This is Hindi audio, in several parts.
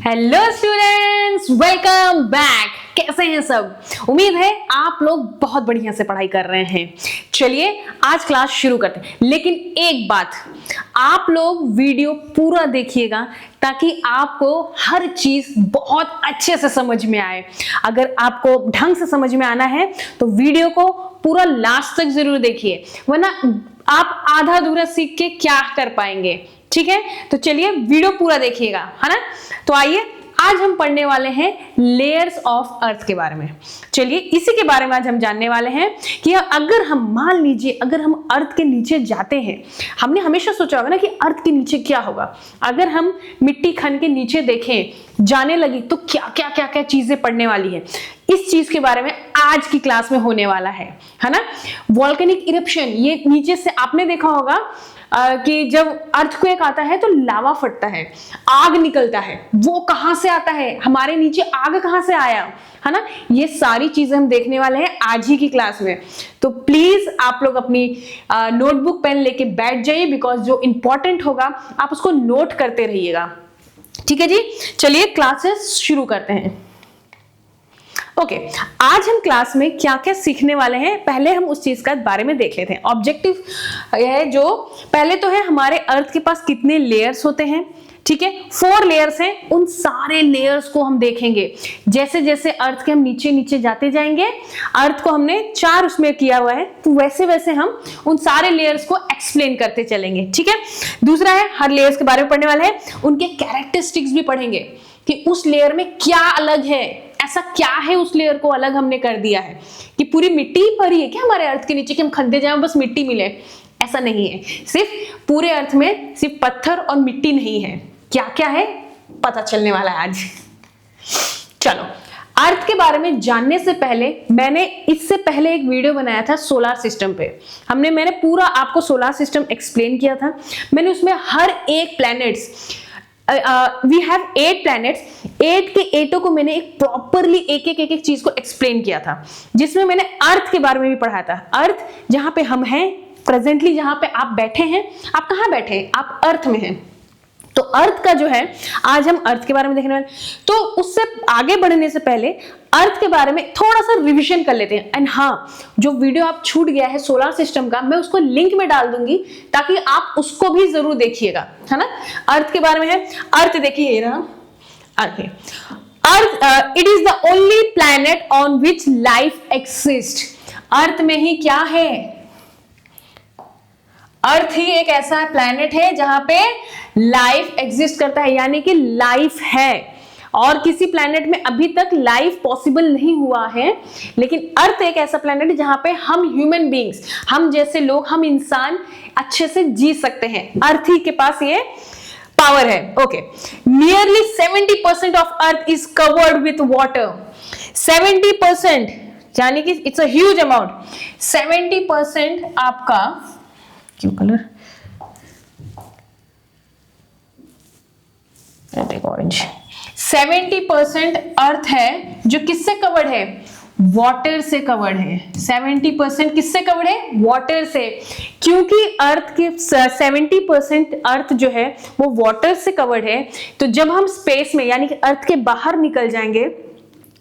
Hello students, welcome back. कैसे हैं सब? उम्मीद है आप लोग बहुत बढ़िया से पढ़ाई कर रहे हैं। चलिए आज क्लास शुरू करते हैं, लेकिन एक बात, आप लोग वीडियो पूरा देखिएगा ताकि आपको हर चीज बहुत अच्छे से समझ में आए। अगर आपको ढंग से समझ में आना है तो वीडियो को पूरा लास्ट तक जरूर देखिए, वरना आप आधा अधूरा सीख के क्या कर पाएंगे। ठीक है, तो चलिए वीडियो पूरा देखिएगा, है ना। तो आइए आज हम पढ़ने वाले हैं लेयर्स ऑफ अर्थ के बारे में। चलिए इसी के बारे में आज हम जानने वाले हैं कि अगर हम मान लीजिए अगर हम अर्थ के नीचे जाते हैं, हमने हमेशा सोचा होगा ना कि अर्थ के नीचे क्या होगा। अगर हम मिट्टी खन के नीचे देखें जाने लगी तो क्या क्या क्या क्या चीजें पढ़ने वाली है। इस चीज के बारे में आज की क्लास में होने वाला है ना। वोल्केनिक इरप्शन, ये नीचे से आपने देखा होगा कि जब अर्थक्वेक आता है तो लावा फटता है, आग निकलता है। वो कहां से आता है, हमारे नीचे आग कहां से आया, है ना। ये सारी चीजें हम देखने वाले हैं आज ही की क्लास में। तो प्लीज आप लोग अपनी नोटबुक पेन लेके बैठ जाइए, बिकॉज जो इंपॉर्टेंट होगा आप उसको नोट करते रहिएगा। ठीक है जी, चलिए क्लासेस शुरू करते हैं। ओके, आज हम क्लास में क्या क्या सीखने वाले हैं, पहले हम उस चीज का बारे में देख लेते हैं। ऑब्जेक्टिव है जो पहले तो है हमारे अर्थ के पास कितने लेयर्स होते हैं। ठीक है, 4 लेयर्स हैं, उन सारे लेयर्स को हम देखेंगे। जैसे जैसे अर्थ के हम नीचे नीचे जाते जाएंगे, अर्थ को हमने 4 उसमें किया हुआ है, तो वैसे वैसे हम उन सारे लेयर्स को एक्सप्लेन करते चलेंगे। ठीक है, दूसरा है हर लेयर्स के बारे में पढ़ने वाले हैं, उनके कैरेक्टरिस्टिक्स भी पढ़ेंगे कि उस लेयर में क्या अलग है, ऐसा क्या है उस लेयर को अलग हमने कर दिया है। कि पूरी मिट्टी ही भरी है क्या हमारे अर्थ के नीचे कि हम खंदे जाएं बस मिट्टी मिले, ऐसा नहीं है। सिर्फ पूरे अर्थ में सिर्फ पत्थर और मिट्टी नहीं है, क्या क्या है पता चलने वाला है आज। चलो, अर्थ के बारे में जानने से पहले मैंने इससे पहले एक वीडियो बनाया था सोलर सिस्टम पे। मैंने पूरा आपको सोलर सिस्टम एक्सप्लेन किया था। मैंने उसमें हर एक प्लैनेट्स, वी हैव 8 प्लैनेट्स, 8 के 8 को मैंने एक प्रॉपरली एक एक चीज को एक्सप्लेन किया था, जिसमें मैंने अर्थ के बारे में भी पढ़ाया था। अर्थ जहां पे हम हैं प्रेजेंटली, जहां पे आप बैठे हैं, आप कहां बैठे हैं, आप अर्थ में हैं। तो अर्थ का जो है आज हम अर्थ के बारे में देखने वाले। तो उससे आगे बढ़ने से पहले अर्थ के बारे में थोड़ा सा रिवीजन कर लेते हैं। एंड हाँ, जो वीडियो आप छूट गया है सोलर सिस्टम का, मैं उसको लिंक में डाल दूंगी ताकि आप उसको भी जरूर देखिएगा, है ना। अर्थ के बारे में है, अर्थ देखिए ये रहा earth. It is the only planet on which life exist. Earth में ही क्या है, अर्थ ही एक ऐसा प्लैनेट है जहां पे लाइफ एग्जिस्ट करता है, यानी कि लाइफ है। और किसी प्लैनेट में अभी तक लाइफ पॉसिबल नहीं हुआ है, लेकिन अर्थ एक ऐसा प्लैनेट है जहां पे हम ह्यूमन बीइंग्स, हम जैसे लोग, हम इंसान अच्छे से जी सकते हैं। अर्थ ही के पास ये पावर है। Okay, nearly 70% of earth is covered with water. 70%, यानी कि इट्स अ ह्यूज अमाउंट। 70% आपका क्यों कलर ऑरेंज, 70% अर्थ है जो किससे कवर्ड है, वाटर से कवर्ड है। 70% किससे कवर्ड है, वाटर से। क्योंकि अर्थ के 70% अर्थ जो है वो वाटर से कवर्ड है, तो जब हम स्पेस में यानी कि अर्थ के बाहर निकल जाएंगे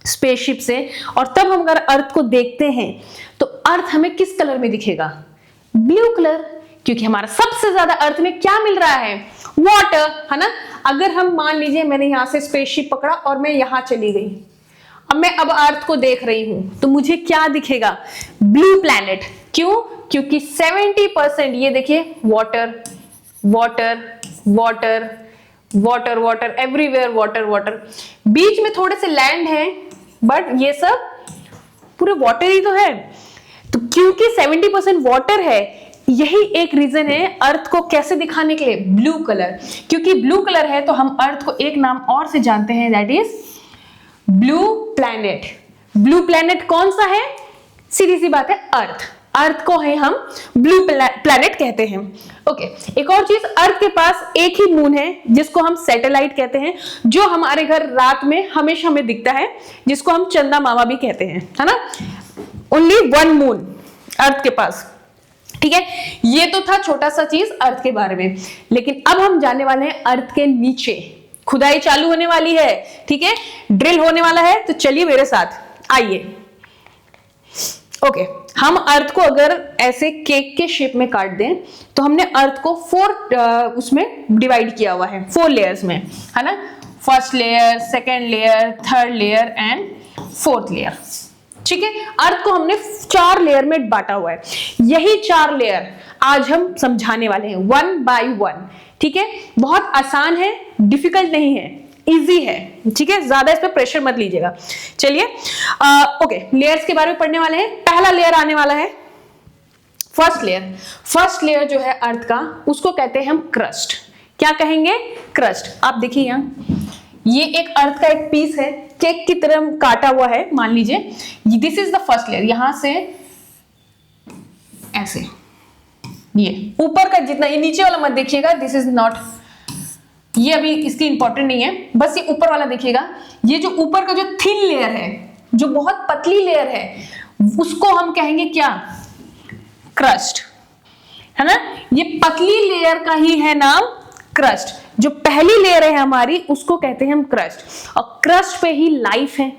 स्पेसशिप से, और तब हम अगर अर्थ को देखते हैं तो अर्थ हमें किस कलर में दिखेगा, ब्लू कलर। क्योंकि हमारा सबसे ज्यादा अर्थ में क्या मिल रहा है, वाटर, है ना। अगर हम मान लीजिए मैंने यहां से स्पेसशिप पकड़ा और मैं यहां चली गई, अब मैं अर्थ को देख रही हूं, तो मुझे क्या दिखेगा, ब्लू प्लैनेट। क्यों, क्योंकि 70% ये देखिए water water water water water, everywhere water water. बीच में थोड़े से लैंड है, बट ये सब पूरे वाटर ही तो है। तो क्योंकि 70% वाटर है, यही एक रीजन है अर्थ को कैसे दिखाने के लिए, ब्लू कलर। क्योंकि ब्लू कलर है तो हम अर्थ को एक नाम और से जानते हैं, that is blue planet. Blue planet कौन सा है, सीधी सी बात है, अर्थ। अर्थ को है हम ब्लू प्लैनेट कहते हैं। ओके, एक और चीज, अर्थ के पास एक ही मून है जिसको हम सैटेलाइट कहते हैं, जो हमारे घर रात में हमेशा हमें दिखता है, जिसको हम चंदा मामा भी कहते हैं, है ना। ओनली 1 मून अर्थ के पास। ठीक है, ये तो था छोटा सा चीज अर्थ के बारे में। लेकिन अब हम जानने वाले हैं अर्थ के नीचे खुदाई चालू होने वाली है, ठीक है, ड्रिल होने वाला है। तो चलिए मेरे साथ आइए। ओके, हम अर्थ को अगर ऐसे केक के शेप में काट दें तो हमने अर्थ को 4 उसमें डिवाइड किया हुआ है, 4 लेयर्स में, है ना। First layer, second layer, third layer and fourth layer, ठीक है। अर्थ को हमने 4 लेयर में बांटा हुआ है। यही 4 लेयर आज हम समझाने वाले हैं 1 बाय 1, ठीक है। बहुत आसान है, डिफिकल्ट नहीं है, इजी है, ठीक है। ज्यादा इस पे प्रेशर मत लीजिएगा। चलिए ओके, लेयर्स के बारे में पढ़ने वाले हैं। पहला लेयर आने वाला है फर्स्ट लेयर। फर्स्ट लेयर जो है अर्थ का, उसको कहते हैं हम क्रस्ट। क्या कहेंगे? क्रस्ट। आप देखिए यहां, ये एक अर्थ का एक पीस है, केक की तरह काटा हुआ है, मान लीजिए। This is the first layer. यहां से ऐसे, ये ऊपर का जितना, ये नीचे वाला मत देखिएगा, दिस इज नॉट, ये अभी इसकी इंपॉर्टेंट नहीं है, बस ये ऊपर वाला देखिएगा। ये जो ऊपर का जो थिन लेयर है, जो बहुत पतली लेयर है, उसको हम कहेंगे क्या? क्रस्ट, है ना। ये पतली लेयर का ही है नाम क्रस्ट। जो पहली लेयर है हमारी, उसको कहते हैं हम क्रस्ट। और क्रस्ट पे ही लाइफ है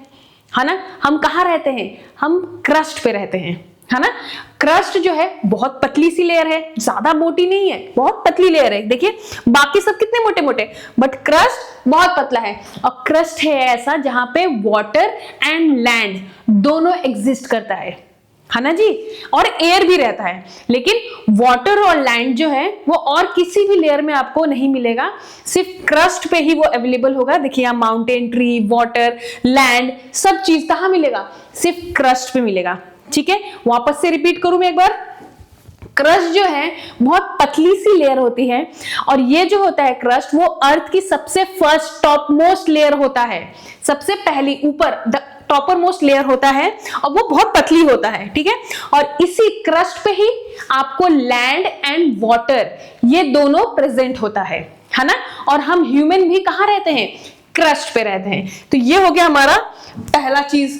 ना। हम कहाँ रहते हैं? हम क्रस्ट पे रहते हैं, है ना। क्रस्ट जो है बहुत पतली सी लेयर है, ज्यादा मोटी नहीं है, बहुत पतली लेयर है। देखिए बाकी सब कितने मोटे मोटे, बट क्रस्ट बहुत पतला है। और क्रस्ट है ऐसा जहां पे वाटर एंड लैंड दोनों एग्जिस्ट करता है ना जी, और एयर भी रहता है। लेकिन वाटर और लैंड जो है वो और किसी भी लेयर में आपको नहीं मिलेगा, सिर्फ क्रस्ट पे ही वो अवेलेबल होगा। देखिए यहाँ माउंटेन, ट्री, वाटर, लैंड, सब चीज कहां मिलेगा? सिर्फ क्रस्ट पे मिलेगा, ठीक है। वापस से रिपीट करूं मैं एक बार। क्रस्ट जो है बहुत पतली सी लेयर होती है, और ये जो होता है क्रस्ट, वो अर्थ की सबसे फर्स्ट टॉप मोस्ट लेयर होता है। सबसे पहली ऊपर टॉपर मोस्ट लेयर होता है, और वो बहुत पतली होता है, ठीक है। और इसी क्रस्ट पे ही आपको लैंड एंड वाटर, ये दोनों प्रेजेंट होता है ना। और हम ह्यूमन भी कहां रहते हैं? क्रस्ट पे रहते हैं। तो ये हो गया हमारा पहला चीज,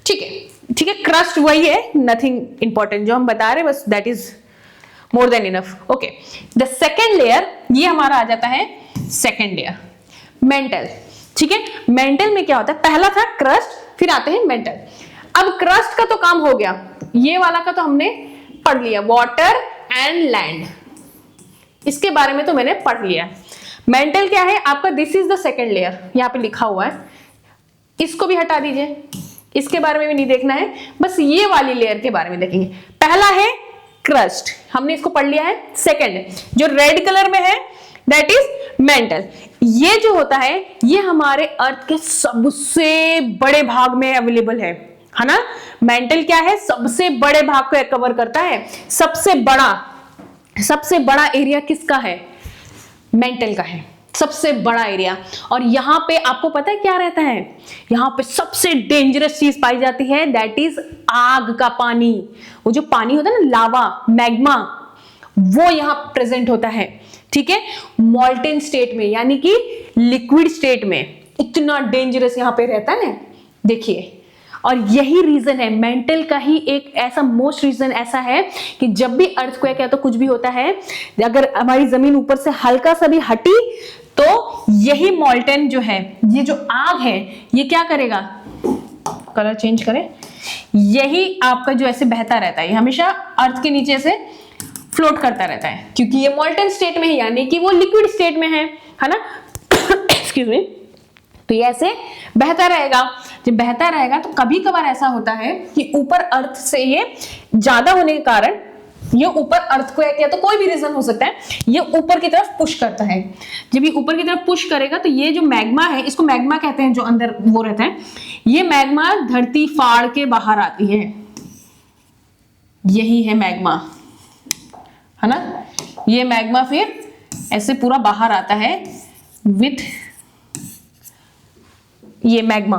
ठीक है, ठीक है। क्रस्ट वही है, नथिंग इंपॉर्टेंट जो हम बता रहे हैं, बस that is more than enough. Okay, the second layer, ये हमारा आ जाता है सेकेंड लेयर, मेंटल, ठीक है। मेंटल में क्या होता है? पहला था क्रस्ट, फिर आते हैं मेंटल। अब क्रस्ट का तो काम हो गया, ये वाला का तो हमने पढ़ लिया, वाटर एंड लैंड, इसके बारे में तो मैंने पढ़ लिया। मेंटल क्या है आपका? This is the second layer, यहाँ पे लिखा हुआ है, इसको भी हटा दीजिए, इसके बारे में भी नहीं देखना है, बस ये वाली लेयर के बारे में देखेंगे। पहला है क्रस्ट, हमने इसको पढ़ लिया है। सेकेंड जो रेड कलर में है, दैट इज मेंटल। ये जो होता है, ये हमारे अर्थ के सबसे बड़े भाग में अवेलेबल है ना। मेंटल क्या है? सबसे बड़े भाग को कवर करता है। सबसे बड़ा एरिया किसका है? मेंटल का है, सबसे बड़ा एरिया। और यहां पे आपको पता है क्या रहता है? यहां पे सबसे डेंजरस चीज पाई जाती है, दैट इज आग का पानी। वो जो पानी होता है ना, लावा, मैग्मा, वो यहां प्रेजेंट होता है, ठीक है। मॉल्टेन स्टेट में, यानी कि लिक्विड स्टेट में, इतना डेंजरस यहां पे रहता है ना, देखिए। और यही रीजन है, मेंटल का ही एक ऐसा मोस्ट रीजन ऐसा है कि जब भी अर्थक्वेक या तो कुछ भी होता है, अगर हमारी जमीन ऊपर से हल्का सा भी हटी, तो यही मॉल्टेन जो है, ये जो आग है, ये क्या करेगा? कलर चेंज करे, यही आपका जो ऐसे बहता रहता है, ये हमेशा अर्थ के नीचे से फ्लोट करता रहता है, क्योंकि ये मॉल्टेन स्टेट में है, यानी कि वो लिक्विड स्टेट में है ना। Excuse me. तो ये ऐसे बहता रहेगा। जब बहता रहेगा तो कभी कभार ऐसा होता है कि ऊपर अर्थ से ये ज्यादा होने के कारण, ये ऊपर अर्थ को, या तो कोई भी रीजन हो सकता है, ये ऊपर की तरफ पुश करता है। जब ये ऊपर की तरफ पुश करेगा तो ये जो मैग्मा है, इसको मैग्मा कहते हैं, जो अंदर वो रहता है, ये मैग्मा धरती फाड़ के बाहर आती है, यही है मैग्मा, है ना। ये मैग्मा फिर ऐसे पूरा बाहर आता है विथ ये मैग्मा,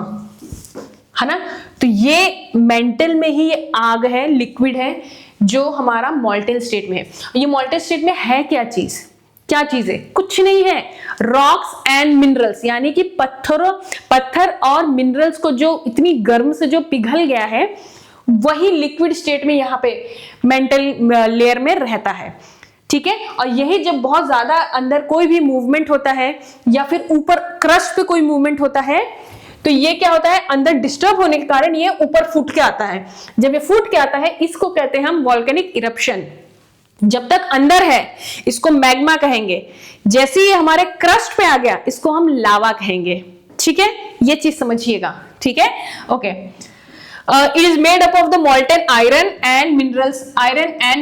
है ना। तो ये मेंटल में ही ये आग है, लिक्विड है, जो हमारा मॉल्टेन स्टेट में है। ये मॉल्टेन स्टेट में है क्या चीज? क्या चीज है? कुछ नहीं है, रॉक्स एंड मिनरल्स, यानी कि पत्थर और मिनरल्स को जो इतनी गर्म से जो पिघल गया है, वही लिक्विड स्टेट में यहाँ पे मेंटल लेयर में रहता है, ठीक ठीक है। और यही जब बहुत ज्यादा अंदर कोई भी मूवमेंट होता है या फिर ऊपर क्रस्ट पे कोई मूवमेंट होता है तो ये क्या होता है, अंदर डिस्टर्ब होने के कारण ये ऊपर फूट के आता है। जब ये फूट के आता है इसको कहते हैं हम वॉल्केनिक इरप्शन। जब तक अंदर है इसको मैग्मा कहेंगे, जैसे ही हमारे क्रस्ट पे आ गया इसको हम लावा कहेंगे। ठीक है, ये चीज समझिएगा। ठीक है, okay. It is made up of the molten iron and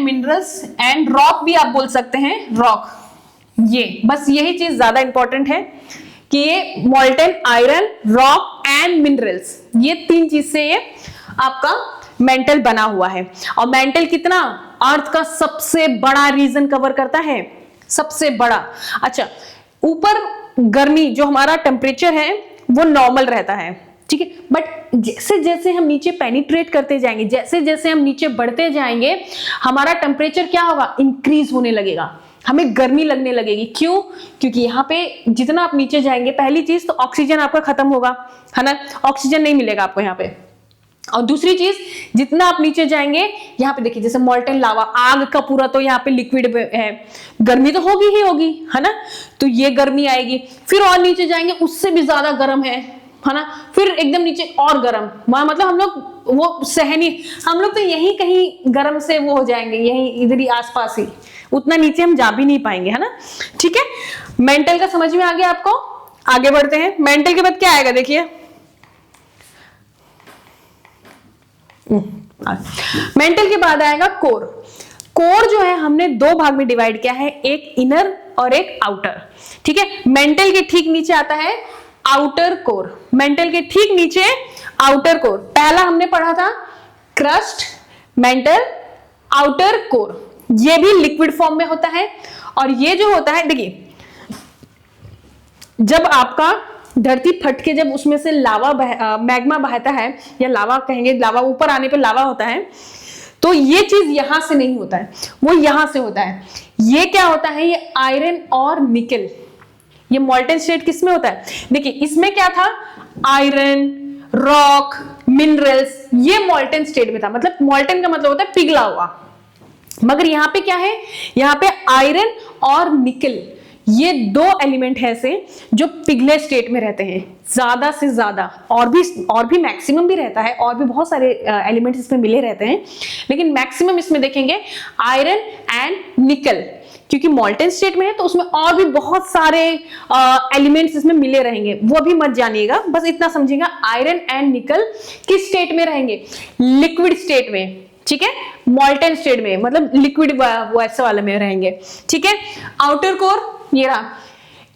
minerals and rock भी आप बोल सकते हैं, रॉक। ये बस यही चीज ज्यादा इंपॉर्टेंट है कि ये molten iron, rock and minerals, ये 3 चीज से ये आपका मेंटल बना हुआ है। और मेंटल कितना, अर्थ का सबसे बड़ा रीजन कवर करता है, सबसे बड़ा। अच्छा, ऊपर गर्मी जो हमारा टेम्परेचर है वो नॉर्मल रहता है, ठीक है, बट जैसे जैसे हम नीचे पेनिट्रेट करते जाएंगे, जैसे जैसे हम नीचे बढ़ते जाएंगे, हमारा टेम्परेचर क्या होगा, इंक्रीज होने लगेगा, हमें गर्मी लगने लगेगी। क्यों? क्योंकि यहाँ पे जितना आप नीचे जाएंगे, पहली चीज तो ऑक्सीजन आपका खत्म होगा, है ना, ऑक्सीजन नहीं मिलेगा आपको यहाँ पे। और दूसरी चीज, जितना आप नीचे जाएंगे, यहाँ पे देखिए जैसे मोल्टेन लावा, आग का पूरा तो यहाँ पे लिक्विड है, गर्मी तो होगी ही होगी, है ना, तो ये गर्मी आएगी। फिर और नीचे जाएंगे उससे भी ज्यादा गर्म है ना, फिर एकदम नीचे और गर्म, मतलब हम लोग वो सहनी, हम लोग तो यहीं कहीं गर्म से वो हो जाएंगे, यहीं इधर ही आसपास ही, उतना नीचे हम जा भी नहीं पाएंगे, है ना। ठीक है, मेंटल का समझ में आ गया आपको। आगे बढ़ते हैं। मेंटल के बाद क्या आएगा, देखिए मेंटल के बाद आएगा कोर। कोर जो है हमने 2 भाग में डिवाइड किया है, एक इनर और एक आउटर। ठीक है, मेंटल के ठीक नीचे आता है आउटर कोर, मेंटल के ठीक नीचे आउटर कोर। पहला हमने पढ़ा था क्रस्ट, मेंटल, आउटर कोर। ये भी लिक्विड फॉर्म में होता है। और ये जो होता है, देखिए जब आपका धरती फट के जब उसमें से लावा मैग्मा बहता है, या लावा कहेंगे, लावा ऊपर आने पे लावा होता है, तो ये चीज यहां से नहीं होता है, वो यहां से होता है। ये क्या होता है, ये आयरन और निकल, ये मोल्टेन स्टेट किसमें होता है, देखिए इसमें क्या था, आयरन, रॉक, मिनरल्स, ये मोल्टेन स्टेट में था। मतलब मोल्टेन का मतलब होता है पिघला हुआ, मगर यहां पे क्या है, यहां पे आयरन और निकल, ये 2 एलिमेंट है ऐसे जो पिघले स्टेट में रहते हैं ज्यादा से ज्यादा। और भी मैक्सिमम भी रहता है, और भी बहुत सारे एलिमेंट्स इसमें मिले रहते हैं, लेकिन मैक्सिमम इसमें देखेंगे आयरन एंड निकल, क्योंकि मोल्टेन स्टेट में है तो उसमें और भी बहुत सारे एलिमेंट्स इसमें मिले रहेंगे, वो भी मत जानिएगा, बस इतना समझिएगा आयरन एंड निकल किस स्टेट में रहेंगे, लिक्विड स्टेट में। ठीक है, मोल्टेन स्टेट में मतलब लिक्विड वैसे वाले में रहेंगे। ठीक है, आउटर कोर ये रहा,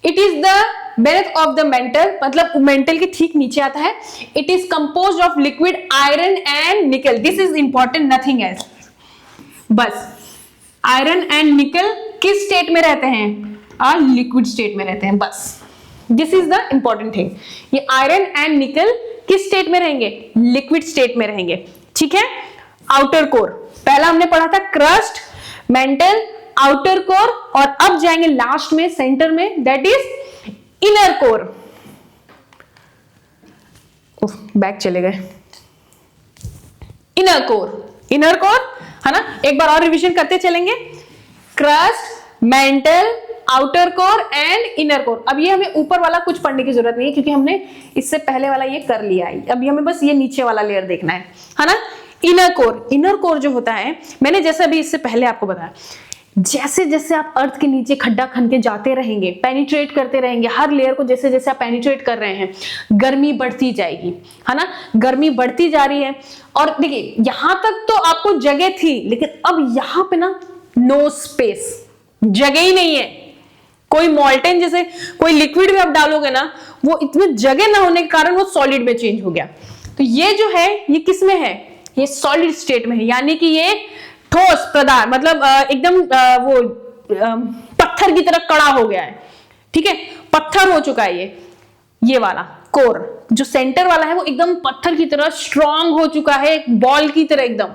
it is the Beth of the mental, मतलब मेंटल के ठीक नीचे आता है। It is composed of liquid iron and निकल, this is important, nothing else. बस आयरन एंड निकल किस स्टेट में रहते हैं, लिक्विड स्टेट में रहते हैं, बस this is the important thing. ये आयरन एंड निकल किस स्टेट में रहेंगे, लिक्विड स्टेट में रहेंगे। ठीक है, आउटर कोर पहला हमने पढ़ा था क्रस्ट, मेंटल, आउटर कोर, और अब जाएंगे लास्ट में सेंटर में, that is inner core. Back चले गए। इनर कोर है ना, एक बार और रिवीजन करते चलेंगे, crust, mental, outer core and inner core. अब ये हमें ऊपर वाला कुछ पढ़ने की जरूरत नहीं है, क्योंकि हमने इससे पहले वाला ये कर लिया है। अभी हमें बस ये नीचे वाला लेयर देखना है ना। इनर कोर जो होता है, मैंने जैसे अभी इससे पहले आपको बताया, जैसे जैसे आप अर्थ के नीचे खड्डा खन के जाते रहेंगे, पेनिट्रेट करते रहेंगे हर लेयर को, जैसे जैसे आप पेनिट्रेट कर रहे हैं, गर्मी बढ़ती जाएगी, है ना, गर्मी बढ़ती जा रही है। और देखिए यहां तक तो आपको जगह थी, लेकिन अब यहां पे ना नो स्पेस, जगह ही नहीं है। कोई मोल्टेन जैसे कोई लिक्विड में आप डालोगे ना, वो इतनी जगह ना होने के कारण वो सॉलिड में चेंज हो गया। तो ये जो है ये किस में है, ये सॉलिड स्टेट में है, यानी कि ये ठोस पदार्थ, मतलब एकदम वो पत्थर की तरह कड़ा हो गया है। ठीक है, पत्थर हो चुका है ये वाला कोर, जो सेंटर वाला है वो एकदम पत्थर की तरह स्ट्रांग हो चुका है, एक बॉल की तरह एकदम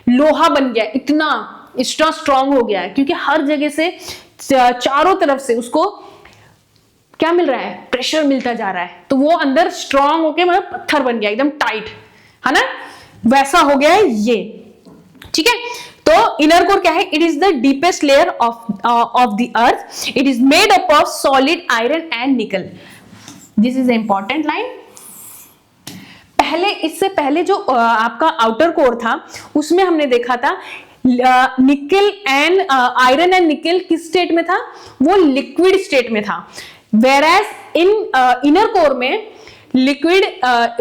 लोहा बन गया, इतना स्ट्रांग हो गया है, क्योंकि हर जगह से चारों तरफ से उसको क्या मिल रहा है, प्रेशर मिलता जा रहा है, तो वो अंदर स्ट्रांग होके मतलब पत्थर बन गया, एकदम टाइट, है ना, वैसा हो गया है ये। ठीक है, तो इनर कोर क्या है? It is the deepest layer of the earth. It is made up of solid iron and निकल. This is important line. इससे पहले जो आपका आउटर कोर था उसमें हमने देखा था निकल एंड आयरन एंड निकल किस स्टेट में था? वो लिक्विड स्टेट में था. वेयरएज इन इनर कोर में लिक्विड,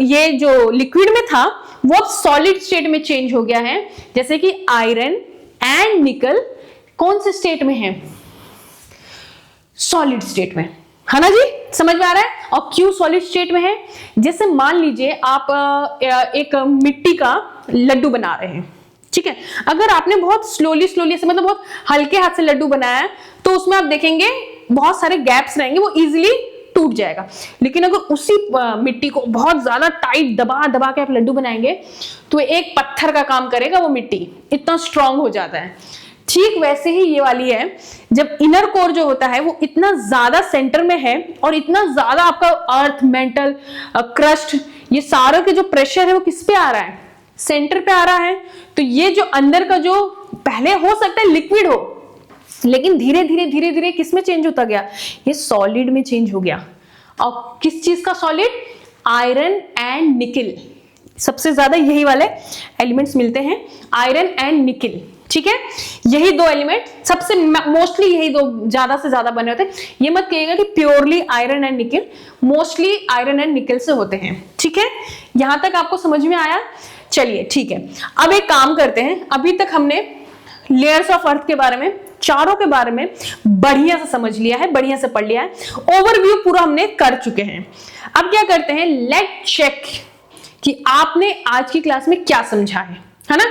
ये जो लिक्विड में था वो अब सॉलिड स्टेट में चेंज हो गया है. जैसे कि आयरन एंड निकल कौन से स्टेट में है? सॉलिड स्टेट में, है ना जी? समझ में आ रहा है? और क्यों सॉलिड स्टेट में है? जैसे मान लीजिए आप एक मिट्टी का लड्डू बना रहे हैं, ठीक है. अगर आपने बहुत स्लोली ऐसे मतलब बहुत हल्के हाथ से लड्डू बनाया है तो उसमें आप देखेंगे बहुत सारे गैप्स रहेंगे, वो इजीली टूट जाएगा. लेकिन अगर उसी मिट्टी को बहुत ज्यादा टाइट दबा के आप लड्डू बनाएंगे तो एक पत्थर का काम करेगा वो मिट्टी, इतना स्ट्रांग हो जाता है. ठीक वैसे ही ये वाली है. जब इनर कोर जो होता है वो इतना ज्यादा सेंटर में है और इतना ज्यादा आपका अर्थ, मेंटल, क्रस्ट, ये सारा के जो प्रेशर है वो किस पे आ रहा है? सेंटर पे आ रहा है. तो ये जो अंदर का जो पहले हो सकता है लिक्विड हो, लेकिन धीरे धीरे किस में चेंज होता गया? ये सॉलिड में चेंज हो गया. और किस चीज का सॉलिड? आयरन एंड निकल. सबसे ज्यादा यही वाले एलिमेंट्स मिलते हैं, आयरन एंड निकल. ठीक है, यही दो एलिमेंट सबसे मोस्टली यही दो ज्यादा से ज्यादा बने होते हैं. ये मत कहिएगा कि प्योरली आयरन एंड निकल, मोस्टली आयरन एंड निकल से होते हैं. ठीक है, यहां तक आपको समझ में आया? चलिए ठीक है, अब एक काम करते हैं. अभी तक हमने लेयर्स ऑफ अर्थ के बारे में, चारों के बारे में बढ़िया से समझ लिया है, बढ़िया से पढ़ लिया है, ओवरव्यू पूरा हमने कर चुके हैं. अब क्या करते हैं? लेट चेक कि आपने आज की क्लास में क्या समझा है ना?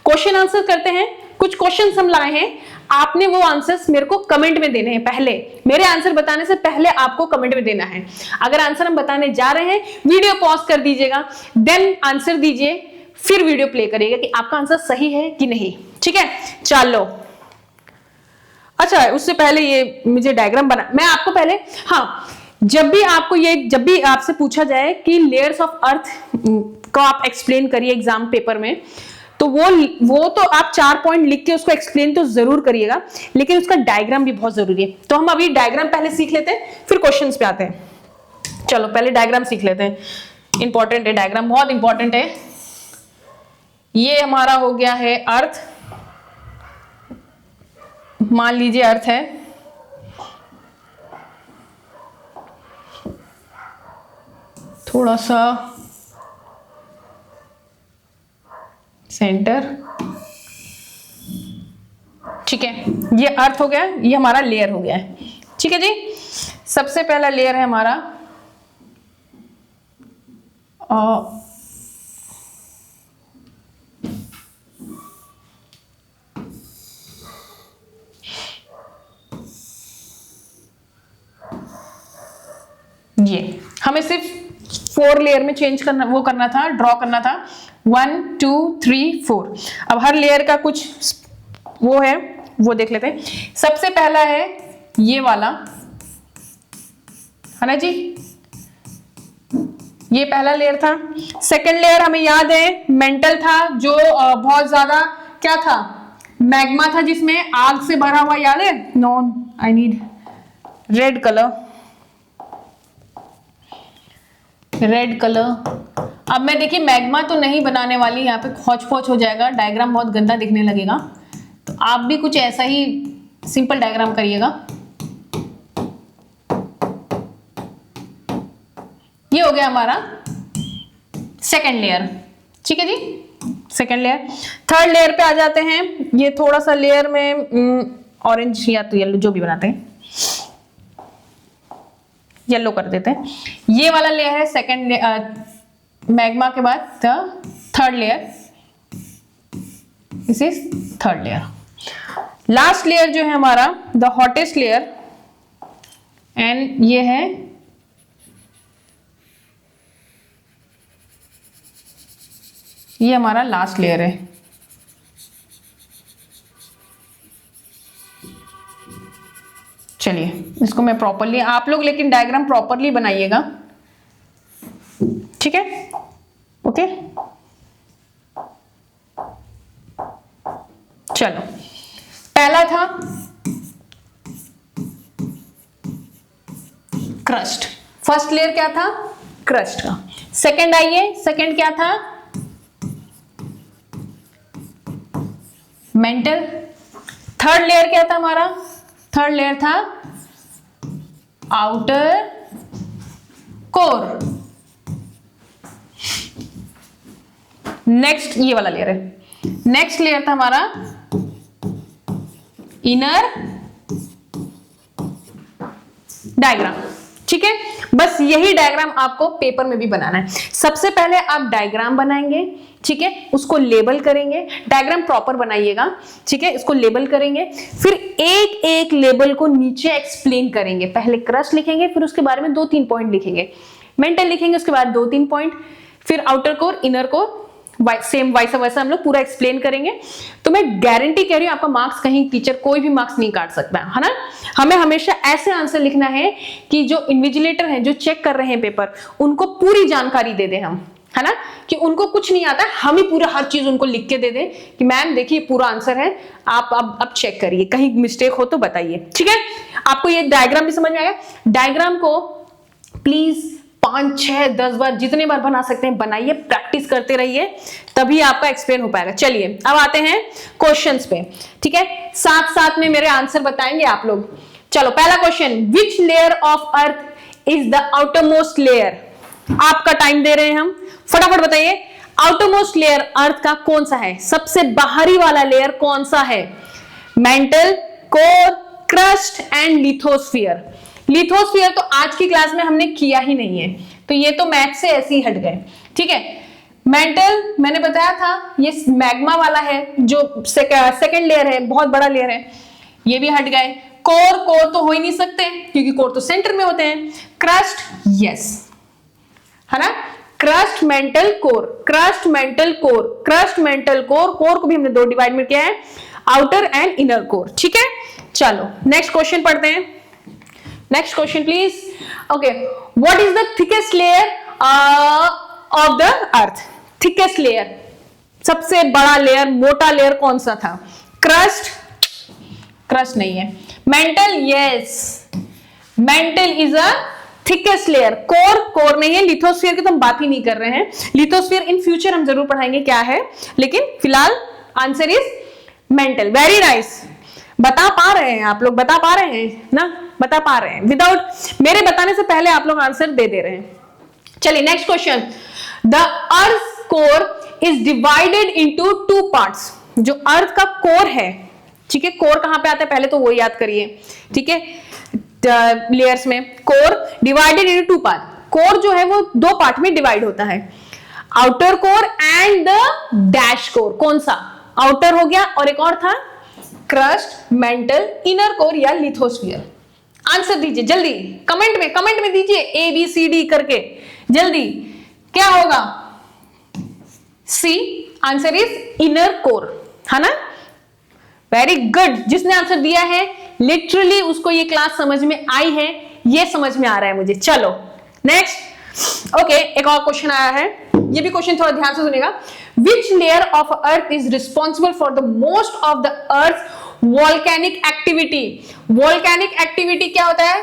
क्वेश्चन आंसर करते हैं. कुछ क्वेश्चंस हम लाए हैं, आपने वो आंसर्स मेरे को कमेंट में देने हैं. पहले मेरे आंसर बताने से पहले आपको कमेंट में देना है. अगर आंसर हम बताने जा रहे हैं, वीडियो पॉज कर दीजिएगा, देन आंसर दीजिए, फिर वीडियो प्ले करिएगा कि आपका आंसर सही है कि नहीं. ठीक है, चलो. अच्छा, उससे पहले ये मुझे डायग्राम बना, मैं आपको पहले, हाँ, जब भी आपसे पूछा जाए कि लेयर्स ऑफ अर्थ को आप एक्सप्लेन करिए एग्जाम पेपर में, तो वो तो आप 4 पॉइंट लिख के उसको एक्सप्लेन तो जरूर करिएगा, लेकिन उसका डायग्राम भी बहुत जरूरी है. तो हम अभी डायग्राम पहले सीख लेते हैं, फिर क्वेश्चंस पे आते हैं. चलो पहले डायग्राम सीख लेते हैं. इंपॉर्टेंट है डायग्राम, बहुत इंपॉर्टेंट है. ये हमारा हो गया है अर्थ. मान लीजिए अर्थ है, थोड़ा सा सेंटर. ठीक है, ये अर्थ हो गया, ये हमारा लेयर हो गया है. ठीक है जी, सबसे पहला लेयर है हमारा ये हमें सिर्फ 4 लेयर में चेंज करना, वो करना था, ड्रॉ करना था. 1 2 3 4. अब हर लेयर का कुछ वो है, वो देख लेते हैं. सबसे पहला है ये वाला, है ना जी? ये पहला लेयर था. सेकंड लेयर हमें याद है मेंटल था, जो बहुत ज्यादा क्या था? मैग्मा था, जिसमें आग से भरा हुआ, याद है? No, I need red colour. Red colour. अब मैं देखिए मैग्मा तो नहीं बनाने वाली, यहाँ पे खौच पौच हो जाएगा, डायग्राम बहुत गंदा दिखने लगेगा. तो आप भी कुछ ऐसा ही सिंपल डायग्राम करिएगा. ये हो गया हमारा सेकंड लेयर. ठीक है जी, सेकंड लेयर. थर्ड लेयर पे आ जाते हैं. ये थोड़ा सा लेयर में ऑरेंज या तो येलो जो भी बनाते हैं, येलो कर देते हैं. ये वाला लेयर है सेकंड मैग्मा के बाद third layer. This is third layer. Last layer जो है हमारा द हॉटेस्ट लेयर, एंड ये है ये हमारा लास्ट लेयर है. चलिए इसको मैं प्रॉपरली, आप लोग लेकिन डायग्राम प्रॉपरली बनाइएगा. ठीक है, ओके. चल क्रस्ट। फर्स्ट लेयर क्या था? क्रस्ट का। सेकंड आइए, सेकंड क्या था? मेंटल। थर्ड लेयर क्या था हमारा? थर्ड लेयर था आउटर कोर। नेक्स्ट ये वाला लेयर है। नेक्स्ट लेयर था हमारा इनर डायग्राम। ठीक है, बस यही डायग्राम आपको पेपर में भी बनाना है। सबसे पहले आप डायग्राम बनाएंगे, ठीक है, उसको लेबल करेंगे। डायग्राम प्रॉपर बनाइएगा, ठीक है, इसको लेबल करेंगे, फिर एक एक लेबल को नीचे एक्सप्लेन करेंगे। पहले क्रस्ट लिखेंगे, फिर उसके बारे में 2-3 पॉइंट लिखेंगे। मेंटल लिखेंगे, उसके बाद 2-3 पॉइंट, फिर outer core, inner core, same वैसा वैसा हम लोग पूरा एक्सप्लेन करेंगे। तो मैं गारंटी कह रही हूं आपका मार्क्स कहीं टीचर कोई भी मार्क्स नहीं काट सकता है ना। हमें हमेशा ऐसे आंसर लिखना है कि जो इन्विजिलेटर हैं, जो चेक कर रहे हैं पेपर, उनको पूरी जानकारी दे दें हम, है ना, कि उनको कुछ नहीं आता, हम ही पूरा हर चीज उनको लिख के दे दें कि मैम देखिए पूरा आंसर है, आप अब चेक करिए, कहीं मिस्टेक हो तो बताइए। ठीक है, आपको ये डायग्राम भी समझ में आएगा। डायग्राम को प्लीज 5, 6, 10 बार, जितने बार बना सकते हैं बनाइए, प्रैक्टिस करते रहिए, तभी आपका एक्सप्लेन हो पाएगा। चलिए अब आते हैं क्वेश्चंस पे, ठीक है, साथ साथ में मेरे आंसर बताएंगे आप लोग। चलो पहला question, which layer of earth is the outer most layer? आपका टाइम दे रहे हैं हम, फटाफट बताइए। आउटर मोस्ट लेयर अर्थ का कौन सा है? सबसे बाहरी वाला लेयर कौन सा है? Mental, core, crust and lithosphere. Lithosphere तो आज की क्लास में हमने किया ही नहीं है, तो ये तो मैथ से ऐसे ही हट गए। ठीक है, मेंटल मैंने बताया था ये मैग्मा वाला है, जो सेकंड लेयर है, बहुत बड़ा लेयर है, ये भी हट गए। कोर तो हो ही नहीं सकते क्योंकि कोर तो सेंटर में होते हैं। क्रस्ट, यस, है ना, crust, mental, core, crust, mental, core, crust, mental, core. Core को भी हमने 2 डिवाइड में किया है, आउटर एंड इनर कोर। ठीक है, चलो नेक्स्ट क्वेश्चन पढ़ते हैं। Next question please. Okay, what is the thickest layer of the earth? Thickest layer, सबसे बड़ा लेयर, मोटा लेयर कौन सा था? क्रस्ट, क्रस्ट नहीं है। Mental, yes, mental is a thickest layer. Core नहीं है। लिथोस्फीयर की तो हम बात ही नहीं कर रहे हैं, लिथोस्फीयर इन फ्यूचर हम जरूर पढ़ाएंगे क्या है, लेकिन फिलहाल answer is mental. Very nice, बता पा रहे हैं आप लोग, बता पा रहे हैं ना, बता पा रहे हैं, विदाउट मेरे बताने से पहले आप लोग आंसर दे रहे हैं। चलिए next question, the earth core is divided into 2 parts. जो अर्थ का कोर है, ठीक है, कोर कहां पे आता है पहले तो वो याद करिए। ठीक है, लेयर्स में core divided into 2 part. Core जो है वो 2 पार्ट में डिवाइड होता है, outer core and the dash core. कौन सा? आउटर हो गया, और एक और था क्रस्ट, मेंटल, इनर कोर या लिथोस्फीयर। आंसर दीजिए जल्दी, कमेंट में दीजिए ABCD करके जल्दी। क्या होगा? सी, आंसर इज इनर कोर, है ना। वेरी गुड, जिसने आंसर दिया है लिटरली उसको ये क्लास समझ में आई है, ये समझ में आ रहा है मुझे। चलो नेक्स्ट। ओके, एक और क्वेश्चन आया है, ये भी क्वेश्चन थोड़ा ध्यान से सुनेगा। Which layer of earth is responsible for the most of the earth volcanic activity? Volcanic activity क्या होता है?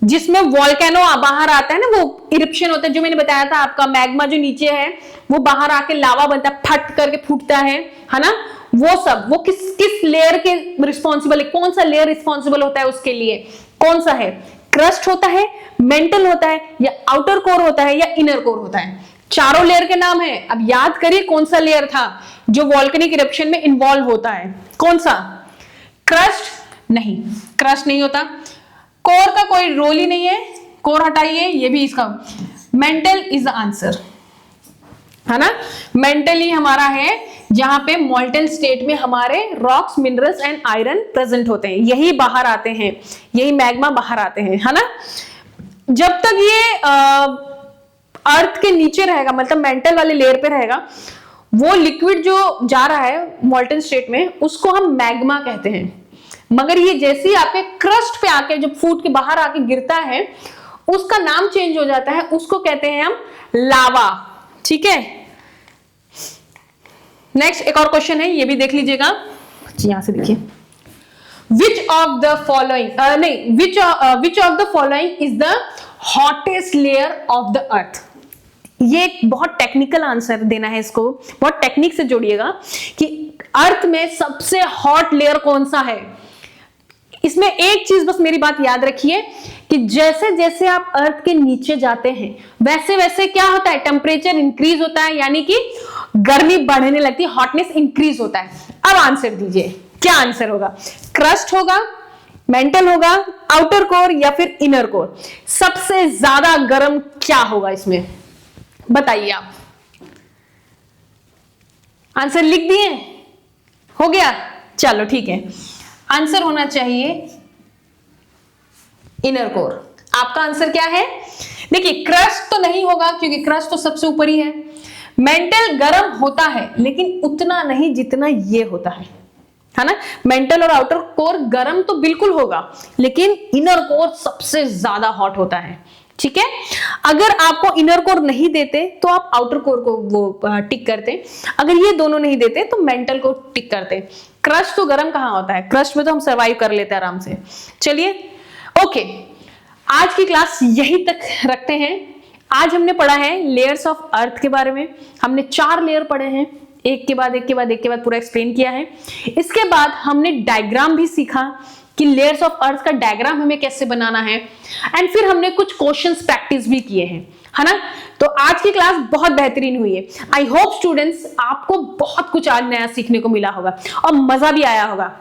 जिसमें वॉल्केनो बाहर आता है ना, वो इरप्शन होता है, जो मैंने बताया था आपका मैग्मा जो नीचे है वो बाहर आके लावा बनता है, फट करके फूटता है ना, वो सब, वो किस लेयर के रिस्पॉन्सिबल है? कौन सा लेयर रिस्पॉन्सिबल होता है उसके लिए? कौन सा है? क्रस्ट होता है, मेंटल होता है, या आउटर कोर होता है, या इनर कोर होता है? चारों लेयर के नाम है, अब याद करिए कौन सा लेयर था जो वॉल्केनिक इरप्शन में इन्वॉल्व होता है। कौन सा? क्रस्ट नहीं, क्रस्ट नहीं होता। कोर का कोई रोल ही नहीं है, कोर हटाइए, ये भी इसका। मेंटल इज द आंसर, है ना। मेंटल ही हमारा है जहां पे मॉल्टन स्टेट में हमारे rocks, minerals and iron present होते हैं, यही बाहर आते हैं, यही मैग्मा बाहर आते हैं, है ना। जब तक ये अर्थ के नीचे रहेगा, मतलब मेंटल वाले लेयर पे रहेगा, वो लिक्विड जो जा रहा है मॉल्टन स्टेट में उसको हम मैग्मा कहते हैं। मगर ये जैसे ही आपके क्रस्ट पे आके जब फूट के बाहर आके गिरता है उसका नाम चेंज हो जाता है, उसको कहते हैं हम लावा। ठीक है, नेक्स्ट एक और क्वेश्चन है, ये भी देख लीजिएगा, यहां से देखिए। Which of the following, which of the following is the hottest layer of the earth. ये एक बहुत टेक्निकल आंसर देना है, इसको बहुत टेक्निक से जोड़िएगा कि अर्थ में सबसे हॉट लेयर कौन सा है। इसमें एक चीज बस मेरी बात याद रखिए कि जैसे जैसे आप अर्थ के नीचे जाते हैं वैसे वैसे क्या होता है, टेम्परेचर इंक्रीज होता है, यानी कि गर्मी बढ़ने लगती है, हॉटनेस इंक्रीज होता है। अब आंसर दीजिए, क्या आंसर होगा? क्रस्ट होगा, मेंटल होगा, आउटर कोर या फिर इनर कोर? सबसे ज्यादा गर्म क्या होगा इसमें, बताइए आप। आंसर लिख दिए? हो गया, चलो ठीक है। आंसर होना चाहिए इनर कोर। आपका आंसर क्या है? देखिए, क्रस्ट तो नहीं होगा क्योंकि क्रस्ट तो सबसे ऊपर ही है। मेंटल गर्म होता है लेकिन उतना नहीं जितना ये होता है ना। मेंटल और आउटर कोर गर्म तो बिल्कुल होगा लेकिन इनर कोर सबसे ज्यादा हॉट होता है, ठीक है। अगर आपको इनर कोर नहीं देते तो आप आउटर कोर को वो टिक करते, अगर ये दोनों नहीं देते तो मेंटल को टिक करते। क्रस्ट तो गर्म कहां होता है, क्रस्ट में तो हम सर्वाइव कर लेते हैं आराम से। चलिए ओके, आज की क्लास यहीं तक रखते हैं। आज हमने पढ़ा है लेयर्स ऑफ अर्थ के बारे में। हमने 4 लेयर पढ़े हैं, एक के बाद एक के बाद एक के बाद पूरा एक्सप्लेन किया है। इसके बाद हमने डायग्राम भी सीखा कि लेयर्स ऑफ अर्थ का डायग्राम हमें कैसे बनाना है, एंड फिर हमने कुछ क्वेश्चंस प्रैक्टिस भी किए हैं, है ना। तो आज की क्लास बहुत बेहतरीन हुई है। आई होप स्टूडेंट्स आपको बहुत कुछ आज नया सीखने को मिला होगा और मजा भी आया होगा।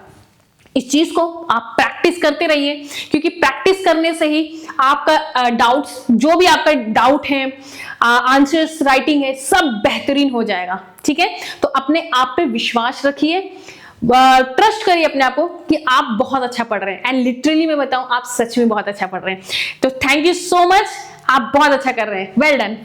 इस चीज को आप प्रैक्टिस करते रहिए क्योंकि प्रैक्टिस करने से ही आपका डाउट्स, जो भी आपका डाउट है, आंसर्स राइटिंग है, सब बेहतरीन हो जाएगा, ठीक है। तो अपने आप पे विश्वास रखिए, ट्रस्ट करिए अपने आप को कि आप बहुत अच्छा पढ़ रहे हैं, एंड लिटरली मैं बताऊं आप सच में बहुत अच्छा पढ़ रहे हैं। तो थैंक यू सो मच, आप बहुत अच्छा कर रहे हैं, वेल डन।